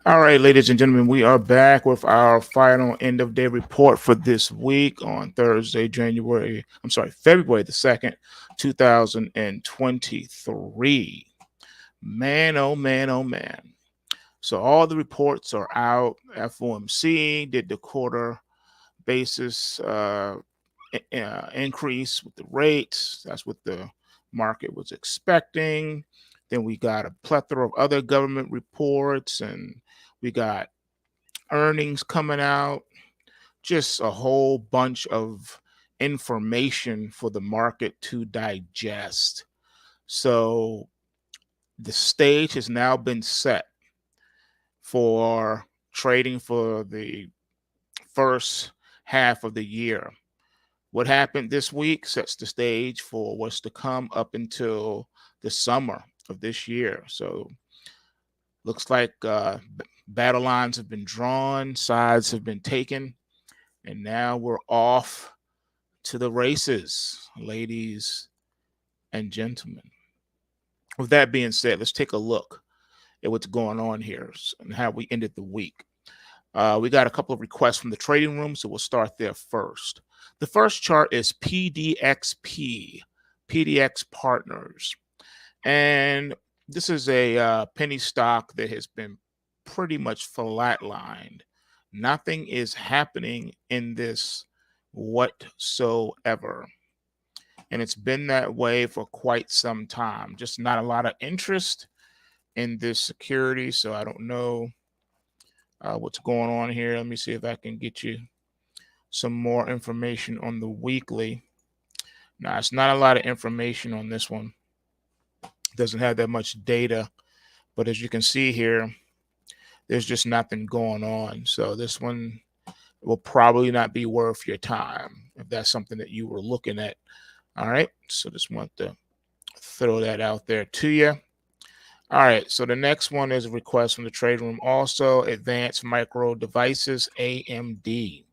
All right, ladies and gentlemen, we are back with our final end of day report for this week on Thursday, February the 2nd, 2023. Man, oh man, oh man. So all the reports are out. FOMC did the quarter basis increase with the rates. That's what the market was expecting. Then we got a plethora of other government reports, and we got earnings coming out, just a whole bunch of information for the market to digest. So the stage has now been set for trading for the first half of the year. What happened this week sets the stage for what's to come up until the summer of this year. So looks like battle lines have been drawn, sides have been taken, and now we're off to the races, ladies and gentlemen. With that being said, let's take a look at what's going on here and how we ended the week. We got a couple of requests from the trading room, so we'll start there first. The first chart is PDX Partners. And this is a penny stock that has been pretty much flatlined. Nothing is happening in this whatsoever. And it's been that way for quite some time. Just not a lot of interest in this security. So I don't know what's going on here. Let me see if I can get you some more information on the weekly. Now, it's not a lot of information on this one. It doesn't have that much data. But as you can see here, there's just nothing going on. So this one will probably not be worth your time if that's something that you were looking at. All right. So just want to throw that out there to you. All right. So the next one is a request from the trade room. Also, Advanced Micro Devices, AMD.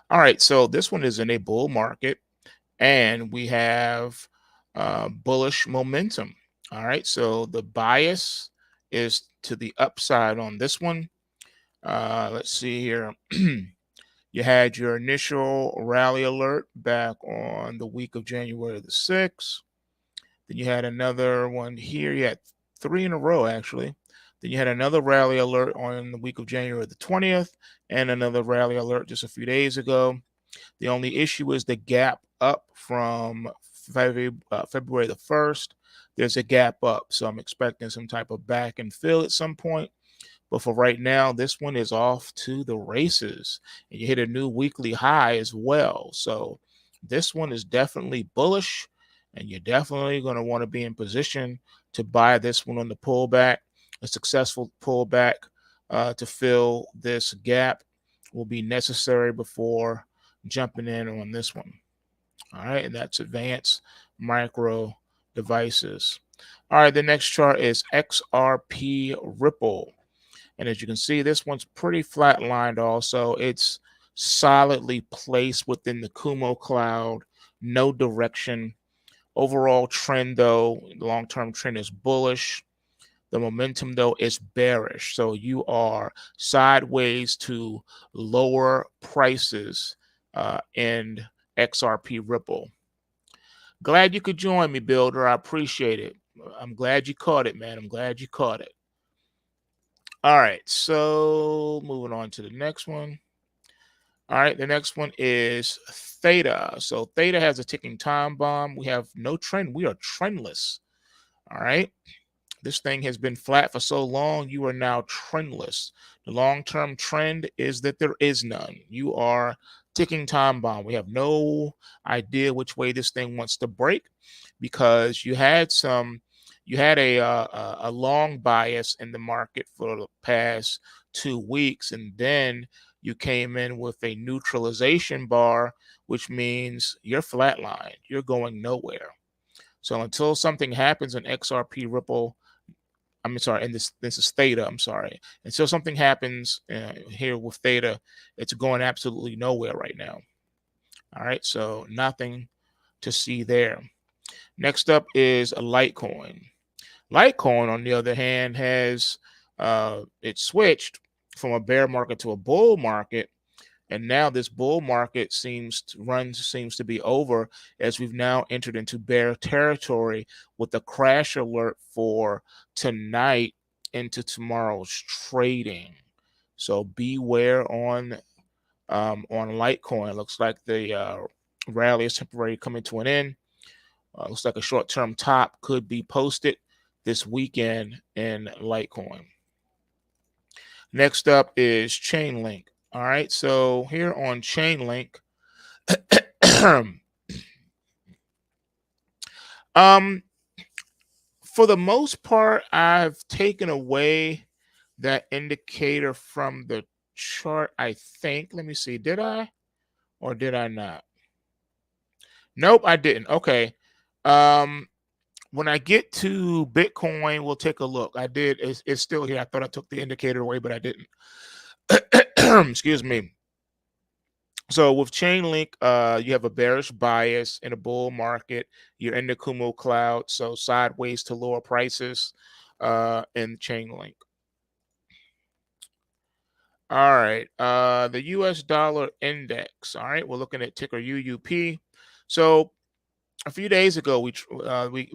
All right. So this one is in a bull market, and we have bullish momentum. All right. So the bias is to the upside on this one. Let's see here. You had your initial rally alert back on the week of January the 6th. Then you had another one here. You had three in a row, actually. Then you had another rally alert on the week of January the 20th and another rally alert just a few days ago. The only issue is the gap up from February the 1st. There's a gap up. So I'm expecting some type of back and fill at some point. But for right now, this one is off to the races. And you hit a new weekly high as well. So this one is definitely bullish. And you're definitely going to want to be in position to buy this one on the pullback. A successful pullback to fill this gap will be necessary before jumping in on this one. All right, and that's Advanced Micro Devices. All right, the next chart is XRP Ripple. And as you can see, this one's pretty flatlined also. It's solidly placed within the Kumo cloud, no direction. Overall trend, though, the long-term trend is bullish. The momentum, though, is bearish. So you are sideways to lower prices in XRP Ripple. Glad you could join me, Builder. I appreciate it. I'm glad you caught it, man. I'm glad you caught it. All right, so moving on to the next one. All right, the next one is Theta. So Theta has a ticking time bomb. We have no trend. We are trendless. All right. This thing has been flat for so long, you are now trendless. The long-term trend is that there is none. You are ticking time bomb. We have no idea which way this thing wants to break because you had a long bias in the market for the past 2 weeks, and then you came in with a neutralization bar, which means you're flatlined. You're going nowhere. So until something happens in XRP Ripple, I'm sorry, and this is Theta. I'm sorry. Until something happens here with Theta, it's going absolutely nowhere right now. All right, so nothing to see there. Next up is a Litecoin. Litecoin, on the other hand, has it switched from a bear market to a bull market. And now this bull market seems to be over, as we've now entered into bear territory with a crash alert for tonight into tomorrow's trading. So beware on Litecoin. Looks like the rally is temporarily coming to an end. Looks like a short-term top could be posted this weekend in Litecoin. Next up is Chainlink. All right, so here on Chainlink, for the most part, I've taken away that indicator from the chart, I think. Let me see. Did I or did I not? Nope, I didn't. Okay. When I get to Bitcoin, we'll take a look. I did. It's still here. I thought I took the indicator away, but I didn't. Excuse me. So with Chainlink, you have a bearish bias in a bull market. You're in the Kumo cloud, so sideways to lower prices in Chainlink. All right, the U.S. dollar index. All right, we're looking at ticker UUP. So a few days ago, we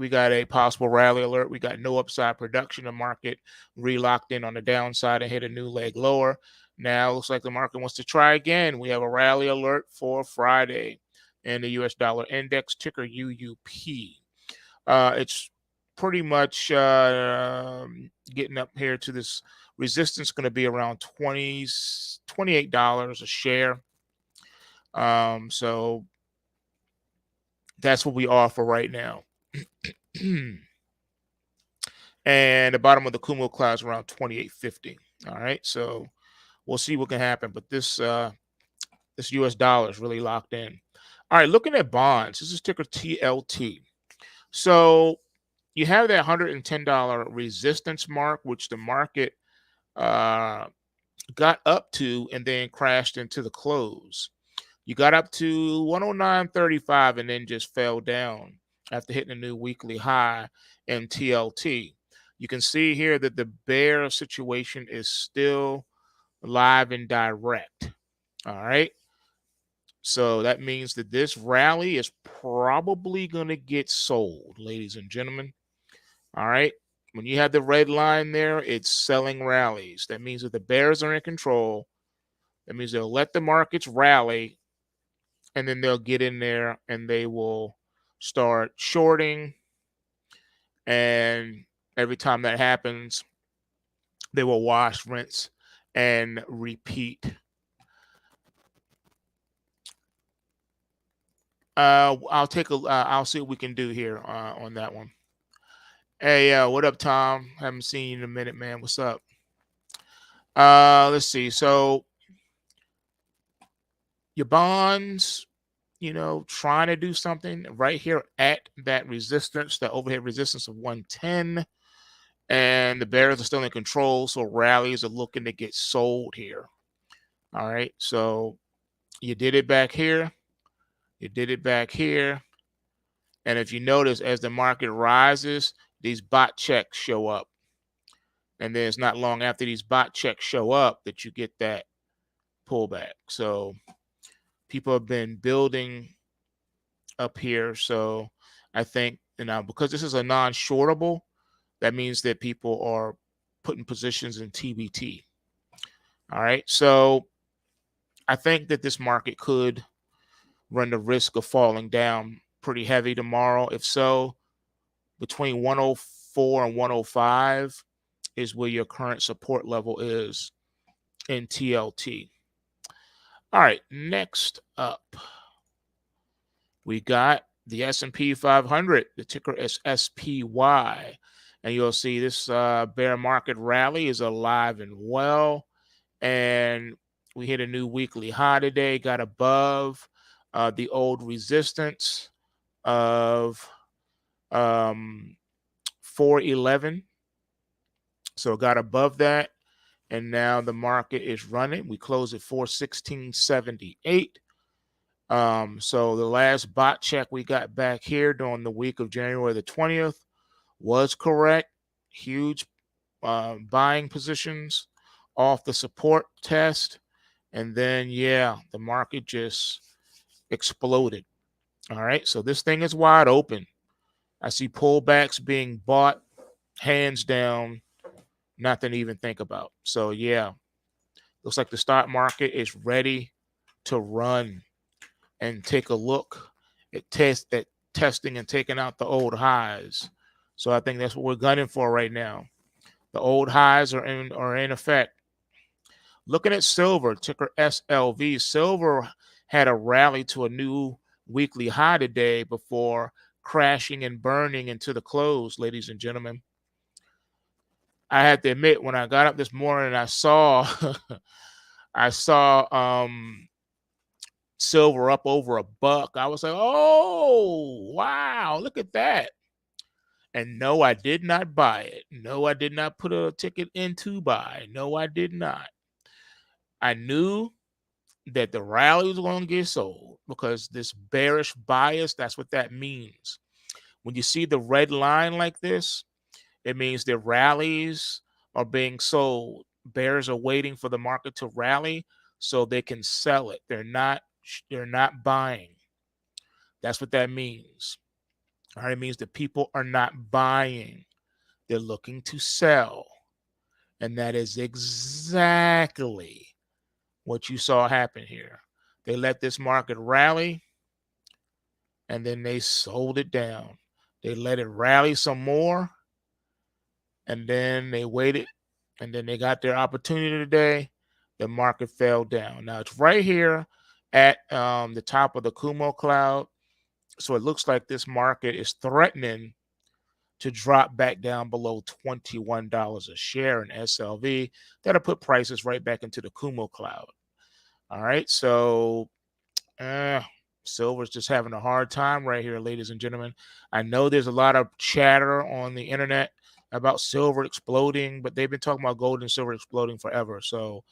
got a possible rally alert. We got no upside production. The market relocked in on the downside and hit a new leg lower. Now looks like the market wants to try again. We have a rally alert for Friday in the U.S. dollar index, ticker UUP. It's pretty much getting up here to this resistance, going to be around $28 a share. So that's what we offer right now. And the bottom of the Kumo cloud is around 28.50. All right, so we'll see what can happen. But this U.S. dollar is really locked in. All right, looking at bonds. This is ticker TLT. So you have that $110 resistance mark, which the market got up to and then crashed into the close. You got up to 109.35 and then just fell down after hitting a new weekly high in TLT. You can see here that the bear situation is still live and direct. All right. So that means that this rally is probably going to get sold, ladies and gentlemen. All right. When you have the red line there, it's selling rallies. That means that the bears are in control. That means they'll let the markets rally, and then they'll get in there and they will start shorting. And every time that happens, they will wash, rinse, and repeat. I'll see what we can do here on that one. Hey, what up, Tom? Haven't seen you in a minute, man. What's up? Let's see. So your bonds, trying to do something right here at that resistance, the overhead resistance of 110. And the bears are still in control, so rallies are looking to get sold here. All right, so you did it back here. You did it back here. And if you notice, as the market rises, these bot checks show up. And then it's not long after these bot checks show up that you get that pullback. So people have been building up here. So I think, because this is a non-shortable, that means that people are putting positions in TBT. All right. So I think that this market could run the risk of falling down pretty heavy tomorrow. If so, between 104 and 105 is where your current support level is in TLT. All right, next up, we got the S&P 500. The ticker is SPY. And you'll see this bear market rally is alive and well. And we hit a new weekly high today, got above the old resistance of 411. So it got above that, and now the market is running. We closed at 416.78. So the last bot check we got back here during the week of January the 20th was correct. Huge buying positions off the support test, and then yeah, the market just exploded. All right, so this thing is wide open. I see pullbacks being bought hands down, nothing to even think about. So yeah, looks like the stock market is ready to run and take a look at testing and taking out the old highs. So I think that's what we're gunning for right now. The old highs are in effect. Looking at silver, ticker SLV, silver had a rally to a new weekly high today before crashing and burning into the close, ladies and gentlemen. I had to admit, when I got up this morning, I saw I saw silver up over $1. I was like, oh wow, look at that. And no, I did not buy it. No, I did not put a ticket in to buy. No, I did not. I knew that the rally was going to get sold because this bearish bias, that's what that means. When you see the red line like this, it means the rallies are being sold. Bears are waiting for the market to rally so they can sell it. They're not buying. That's what that means. All right, it means that people are not buying. They're looking to sell. And that is exactly what you saw happen here. They let this market rally and then they sold it down. They let it rally some more and then they waited and then they got their opportunity today. The market fell down. Now it's right here at the top of the Kumo cloud. So it looks like this market is threatening to drop back down below $21 a share in SLV. That'll put prices right back into the Kumo cloud. All right, so silver's just having a hard time right here, ladies and gentlemen. I know there's a lot of chatter on the internet about silver exploding, but they've been talking about gold and silver exploding forever. So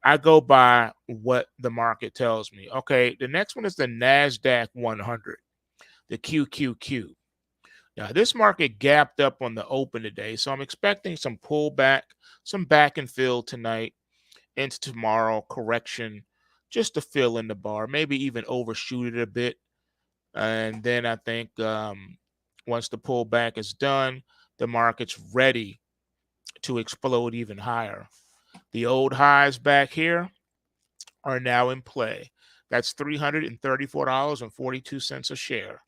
I go by what the market tells me. Okay, the next one is the NASDAQ 100, the QQQ. Now, this market gapped up on the open today, so I'm expecting some pullback, some back and fill tonight into tomorrow, correction, just to fill in the bar, maybe even overshoot it a bit. And then I think once the pullback is done, the market's ready to explode even higher. The old highs back here are now in play. That's $334.42 a share.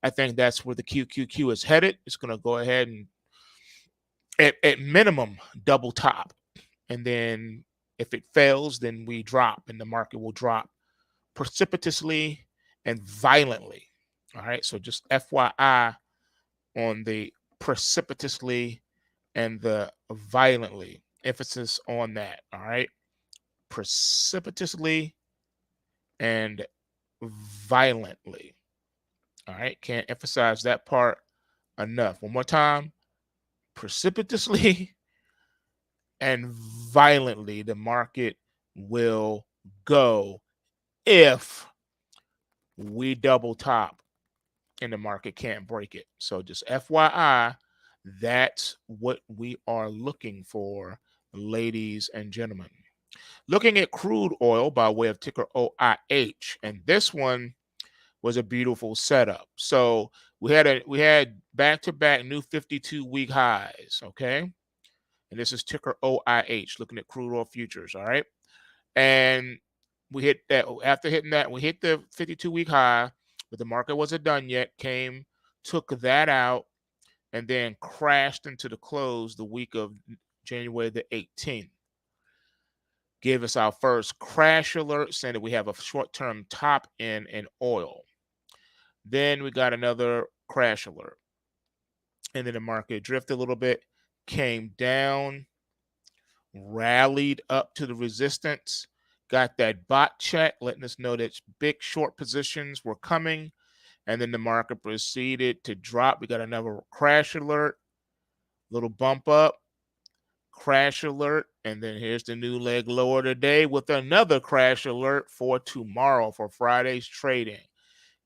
I think that's where the QQQ is headed. It's going to go ahead and, at minimum, double top. And then if it fails, then we drop and the market will drop precipitously and violently. All right. So just FYI on the precipitously and the violently. Emphasis on that. All right. Precipitously and violently. All right. Can't emphasize that part enough. One more time. Precipitously and violently, the market will go if we double top and the market can't break it. So just FYI, that's what we are looking for, ladies and gentlemen. Looking at crude oil by way of ticker OIH, and this one was a beautiful setup. So we had back-to-back new 52-week highs, okay? And this is ticker OIH, looking at crude oil futures, all right? And we hit that. After hitting that, we hit the 52-week high, but the market wasn't done yet. Took that out, and then crashed into the close the week of January the 18th. Gave us our first crash alert, saying that we have a short-term top in oil. Then we got another crash alert. And then the market drifted a little bit, came down, rallied up to the resistance, got that bot check, letting us know that big short positions were coming. And then the market proceeded to drop. We got another crash alert, little bump up, crash alert. And then here's the new leg lower today with another crash alert for tomorrow, for Friday's trading.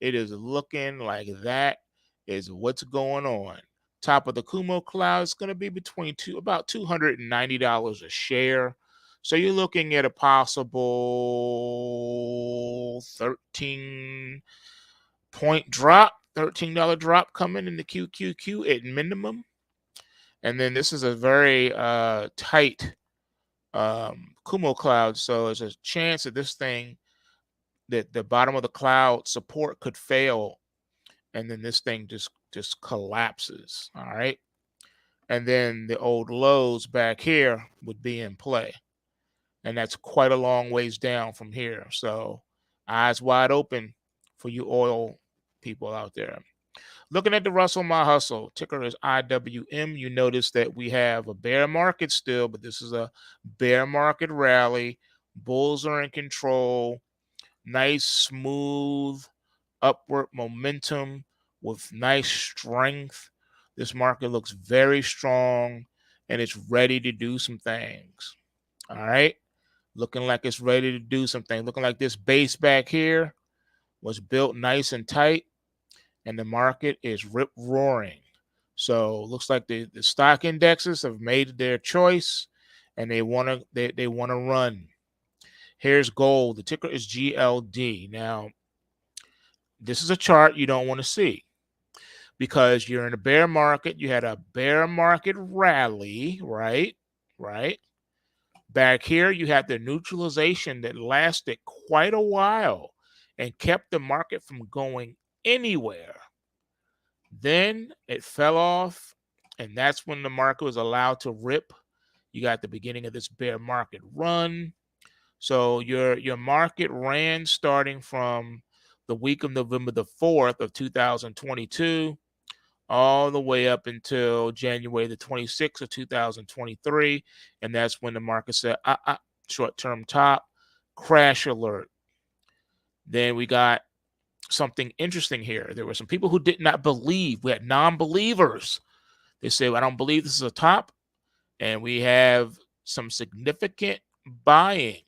It is looking like that is what's going on. Top of the Kumo cloud is going to be about $290 a share. So you're looking at a possible 13-point drop, $13 drop coming in the QQQ at minimum. And then this is a very tight Kumo cloud. So there's a chance that this thing, that the bottom of the cloud support could fail, and then this thing just collapses. All right. And then the old lows back here would be in play. And that's quite a long ways down from here. So eyes wide open for you oil people out there. Looking at the Russell My Hustle, ticker is IWM. You notice that we have a bear market still, but this is a bear market rally. Bulls are in control. Nice, smooth, upward momentum with nice strength. This market looks very strong and it's ready to do some things. All right. Looking like it's ready to do something. Looking like this base back here was built nice and tight, and the market is rip roaring. So looks like the stock indexes have made their choice, and they want to they want to run. Here's gold. The ticker is GLD. Now, this is a chart you don't want to see because you're in a bear market. You had a bear market rally, right? Right. Back here, you had the neutralization that lasted quite a while and kept the market from going anywhere. Then it fell off, and that's when the market was allowed to rip. You got the beginning of this bear market run. So your market ran starting from the week of November the 4th of 2022 all the way up until January the 26th of 2023. And that's when the market said, short-term top, crash alert. Then we got something interesting here. There were some people who did not believe. We had non-believers. They said, I don't believe this is a top. And we have some significant buying.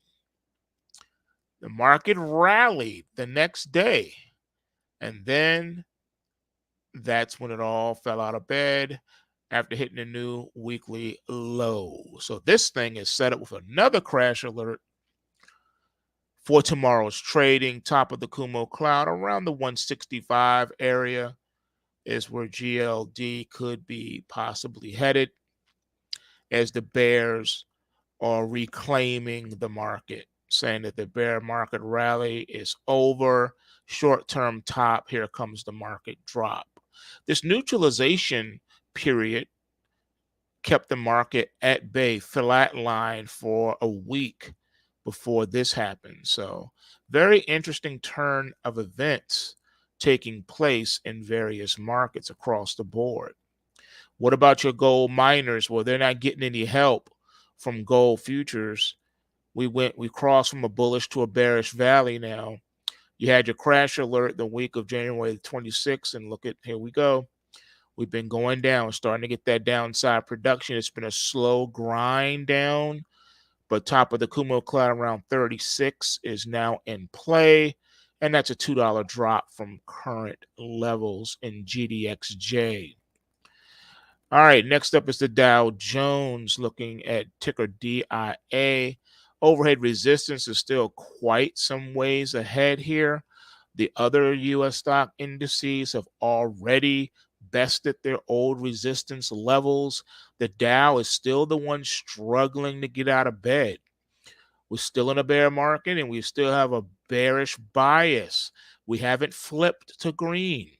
The market rallied the next day. And then that's when it all fell out of bed after hitting a new weekly low. So this thing is set up with another crash alert for tomorrow's trading. Top of the Kumo cloud around the 165 area is where GLD could be possibly headed as the bears are reclaiming the market, saying that the bear market rally is over. Short-term top, here comes the market drop. This neutralization period kept the market at bay, flatline for a week before this happened. So very interesting turn of events taking place in various markets across the board. What about your gold miners? Well, they're not getting any help from gold futures. We crossed from a bullish to a bearish valley now. You had your crash alert the week of January 26th, and look at, here we go. We've been going down, starting to get that downside production. It's been a slow grind down, but top of the Kumo cloud around 36 is now in play, and that's a $2 drop from current levels in GDXJ. All right, next up is the Dow Jones, looking at ticker DIA. Overhead resistance is still quite some ways ahead here. The other U.S. stock indices have already bested their old resistance levels. The Dow is still the one struggling to get out of bed. We're still in a bear market, and we still have a bearish bias. We haven't flipped to green.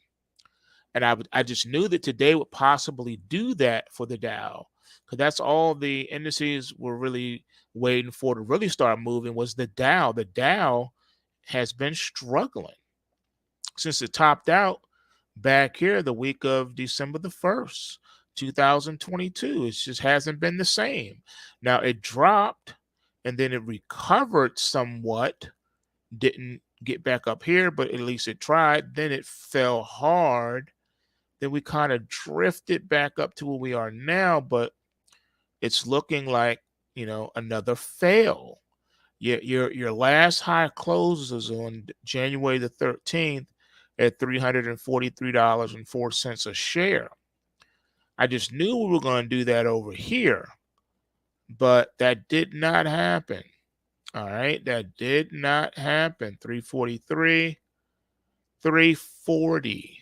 And I just knew that today would possibly do that for the Dow, because that's all the indices were really waiting for to really start moving was the Dow. The Dow has been struggling since it topped out back here the week of December the 1st, 2022. It just hasn't been the same. Now it dropped and then it recovered somewhat, didn't get back up here, but at least it tried. Then it fell hard. Then we kind of drifted back up to where we are now, but it's looking like, another fail. Your last high closes on January the 13th at $343.04 a share. I just knew we were going to do that over here, but that did not happen. All right, that did not happen. 343, 340,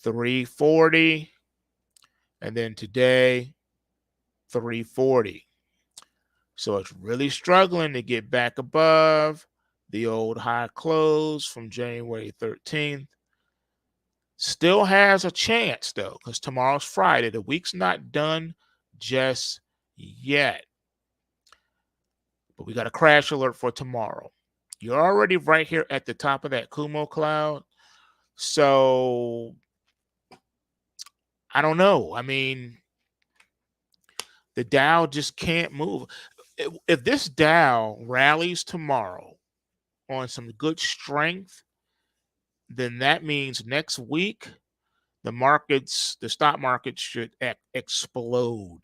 340, and then today 340. So it's really struggling to get back above the old high close from January 13th. Still has a chance though, because tomorrow's Friday. The week's not done just yet. But we got a crash alert for tomorrow. You're already right here at the top of that Kumo cloud. So I don't know. I mean, the Dow just can't move. If this Dow rallies tomorrow on some good strength, then that means next week the stock market should explode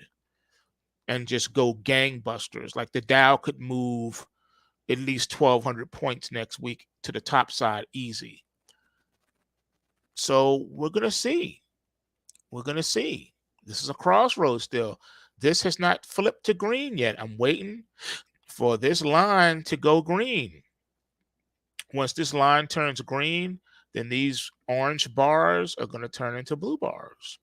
and just go gangbusters. Like the Dow could move at least 1,200 points next week to the top side easy. So we're going to see. We're going to see. This is a crossroads still. This has not flipped to green yet. I'm waiting for this line to go green. Once this line turns green, then these orange bars are going to turn into blue bars.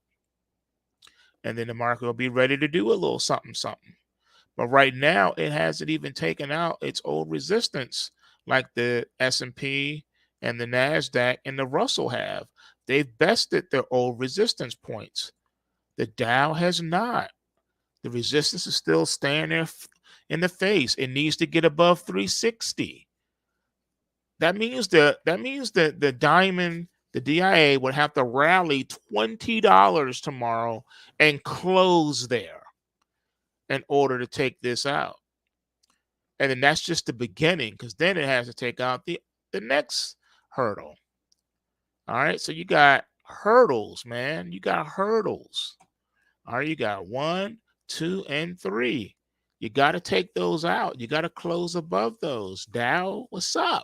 And then the market will be ready to do a little something, something. But right now, it hasn't even taken out its old resistance like the S&P and the NASDAQ and the Russell have. They've bested their old resistance points. The Dow has not. The resistance is still staying there in the face. It needs to get above 360. That means that the diamond, the DIA, would have to rally $20 tomorrow and close there in order to take this out. And then that's just the beginning, because then it has to take out the next hurdle. All right, so you got hurdles, man. You got hurdles. All right, you got 1, 2, and 3. You got to take those out. You got to close above those. Dow, what's up?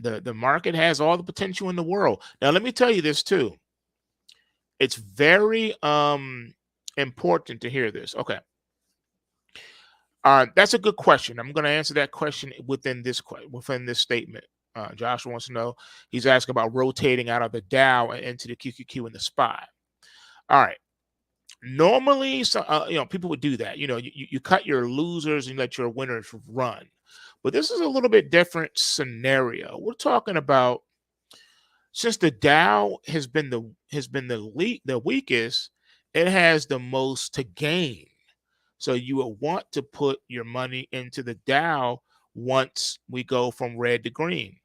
The market has all the potential in the world. Now, let me tell you this too. It's very important to hear this. Okay. That's a good question. I'm going to answer that question within this statement. Joshua wants to know. He's asking about rotating out of the Dow and into the QQQ and the SPY. All right. Normally, people would do that. You cut your losers and let your winners run. But this is a little bit different scenario. We're talking about, since the Dow has been the weakest, it has the most to gain. So you will want to put your money into the Dow once we go from red to green.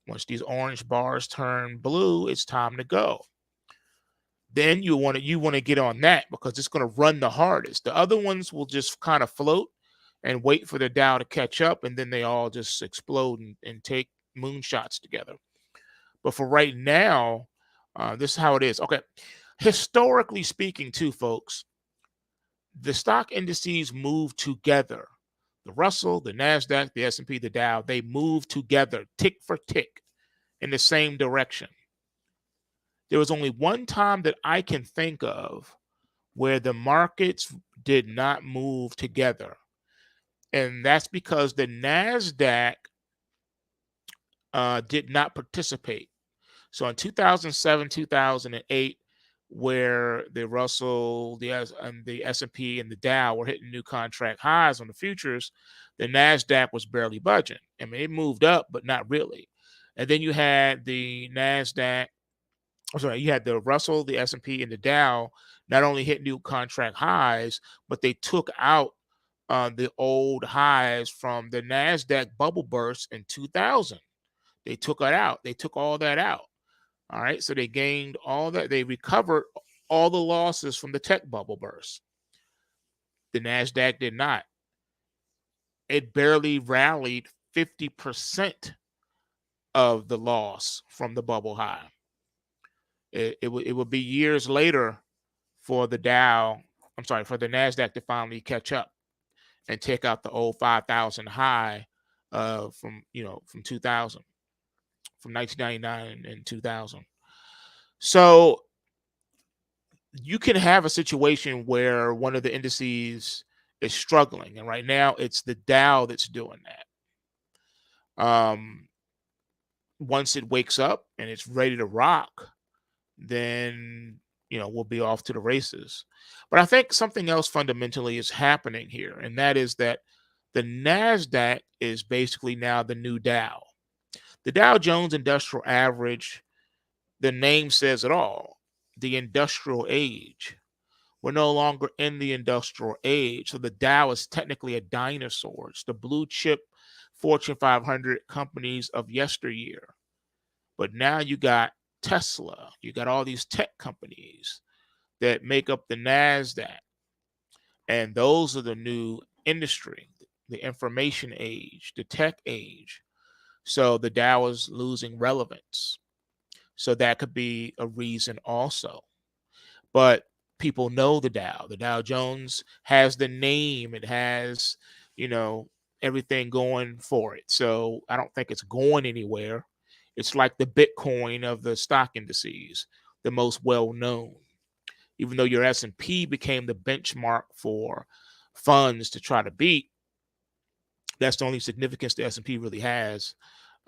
Once these orange bars turn blue, it's time to go. Then you want to get on that, because it's going to run the hardest. The other ones will just kind of float and wait for the Dow to catch up, and then they all just explode and take moonshots together. But for right now, this is how it is. Okay, historically speaking too, folks, the stock indices move together. The Russell, the NASDAQ, the S&P, the Dow, they move together, tick for tick, in the same direction. There was only one time that I can think of where the markets did not move together. And that's because the NASDAQ did not participate. So in 2007, 2008, where the Russell, the S&P, and the Dow were hitting new contract highs on the futures, the NASDAQ was barely budging. I mean, it moved up, but not really. And then you had the NASDAQ, you had the Russell, the S&P, and the Dow not only hit new contract highs, but they took out the old highs from the NASDAQ bubble burst in 2000. They took it out. They took all that out. All right. So they gained all that. They recovered all the losses from the tech bubble burst. The NASDAQ did not. It barely rallied 50% of the loss from the bubble high. It would be years later for the for the NASDAQ to finally catch up and take out the old 5,000 high from 2000, from 1999 and 2000. So you can have a situation where one of the indices is struggling, and right now it's the Dow that's doing that. Once it wakes up and it's ready to rock, then we'll be off to the races. But I think something else fundamentally is happening here, and that is that the Nasdaq is basically now the new Dow. The Dow Jones Industrial Average, the name says it all. The industrial age. We're no longer in the industrial age. So the Dow is technically a dinosaur. It's the blue chip Fortune 500 companies of yesteryear. But now you got Tesla, you got all these tech companies that make up the NASDAQ. And those are the new industry, the information age, the tech age. So the Dow is losing relevance. So that could be a reason also. But people know the Dow. The Dow Jones has the name. It has, everything going for it. So I don't think it's going anywhere. It's like the Bitcoin of the stock indices, the most well known. Even though your S&P became the benchmark for funds to try to beat, that's the only significance the S&P really has.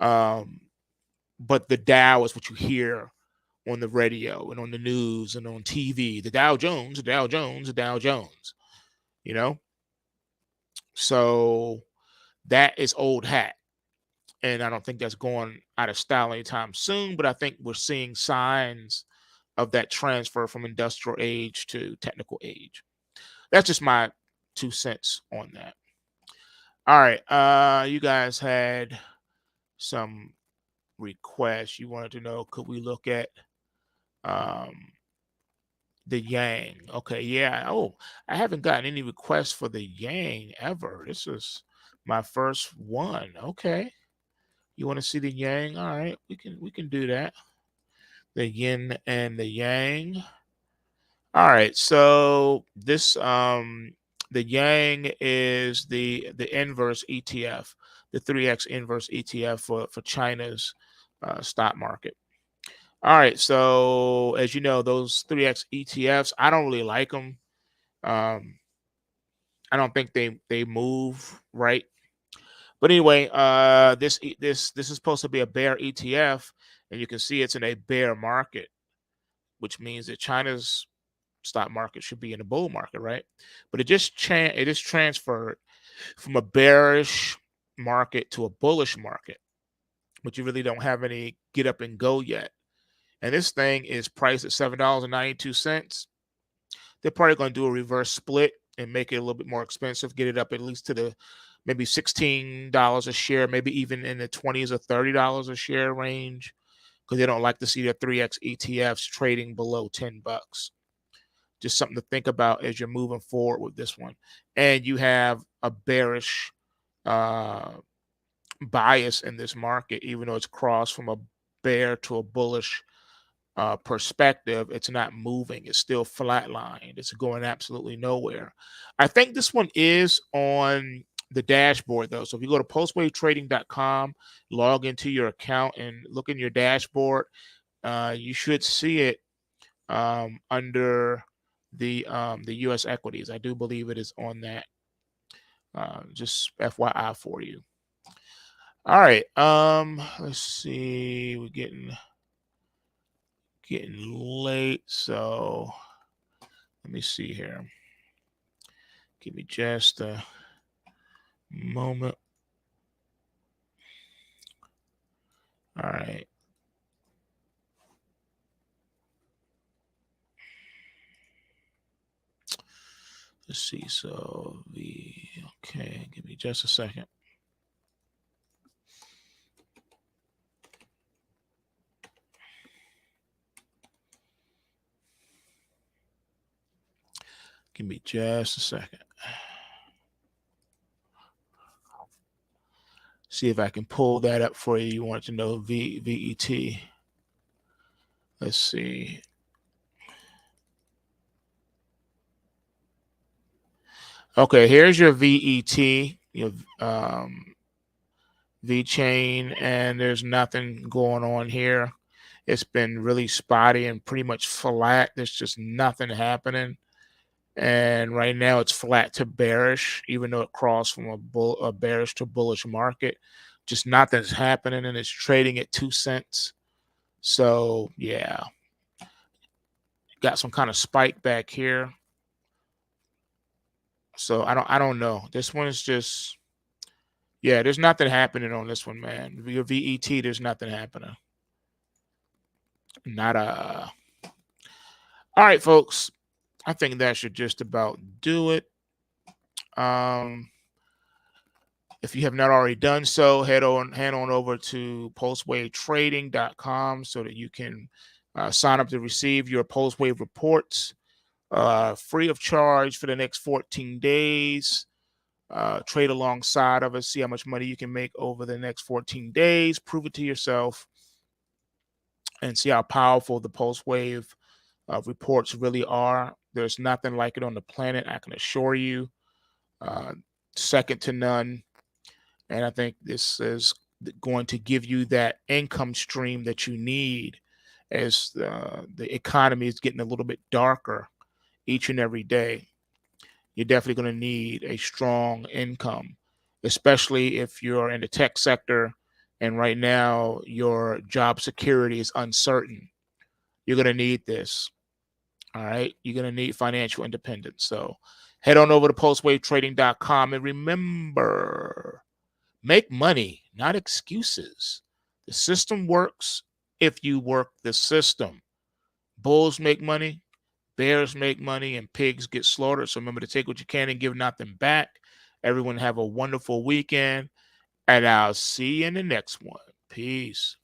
But the Dow is what you hear on the radio and on the news and on TV. The Dow Jones, the Dow Jones, the Dow Jones. So that is old hat. And I don't think that's going out of style anytime soon, but I think we're seeing signs of that transfer from industrial age to technical age. That's just my 2 cents on that. All right. You guys had some requests. You wanted to know, could we look at the Yang? Okay, yeah. Oh, I haven't gotten any requests for the Yang ever. This is my first one. Okay. You want to see the Yang? All right, we can do that. The yin and the yang. All right, so this the Yang is the inverse ETF, the 3x inverse ETF for China's stock market. All right, so as you know, those 3x ETFs, I don't really like them. I don't think they move right. But anyway, this is supposed to be a bear ETF, and you can see it's in a bear market, which means that China's stock market should be in a bull market, right? But it just transferred from a bearish market to a bullish market, but you really don't have any get up and go yet. And this thing is priced at $7.92. They're probably going to do a reverse split and make it a little bit more expensive, get it up at least to the maybe $16 a share, maybe even in the 20s or $30 a share range, because they don't like to see their 3x ETFs trading below 10 bucks. Just something to think about as you're moving forward with this one. And you have a bearish bias in this market, even though it's crossed from a bear to a bullish perspective. It's not moving. It's still flatlined. It's going absolutely nowhere. I think this one is on the dashboard though. So if you go to pulsewavetrading.com, log into your account and look in your dashboard, you should see it under the U.S. equities. I do believe it is on that. Just FYI for you. All right. Let's see. We're getting late, so let me see here. Give me just a moment. All right. Let's see. So okay, give me just a second. Give me just a second. See if I can pull that up for you. You want to know VET. Let's see. Okay, here's your VET, your V chain, and there's nothing going on here. It's been really spotty and pretty much flat. There's just nothing happening. And right now it's flat to bearish, even though it crossed from a bearish to bullish market. Just nothing's happening, and it's trading at 2 cents. So yeah, got some kind of spike back here. So I don't know. This one is just, yeah, there's nothing happening on this one, man. Your VET, there's nothing happening. Not a. All right, folks. I think that should just about do it. If you have not already done so, head on over to pulsewavetrading.com so that you can sign up to receive your PulseWave reports free of charge for the next 14 days. Trade alongside of us, see how much money you can make over the next 14 days. Prove it to yourself and see how powerful the PulseWave reports really are. There's nothing like it on the planet, I can assure you. Second to none. And I think this is going to give you that income stream that you need as the economy is getting a little bit darker each and every day. You're definitely going to need a strong income, especially if you're in the tech sector and right now your job security is uncertain. You're going to need this. All right. You're going to need financial independence. So head on over to pulsewavetrading.com and remember, make money, not excuses. The system works if you work the system. Bulls make money, bears make money, and pigs get slaughtered. So remember to take what you can and give nothing back. Everyone have a wonderful weekend, and I'll see you in the next one. Peace.